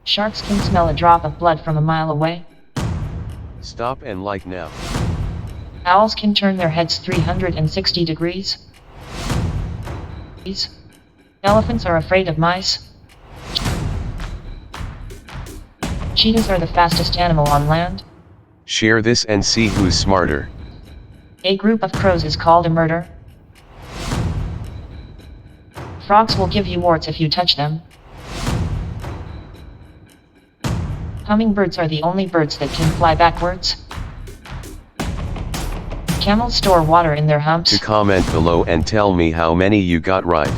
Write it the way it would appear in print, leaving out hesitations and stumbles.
Sharks can smell a drop of blood from a mile away. Stop and like now. Owls can turn their heads 360 degrees. Elephants are afraid of mice. Cheetahs are the fastest animal on land. Share this and see who's smarter. A group of crows is called a murder. Frogs will give you warts if you touch them. Hummingbirds are the only birds that can fly backwards. Camels store water in their humps. To comment below and tell me how many you got right.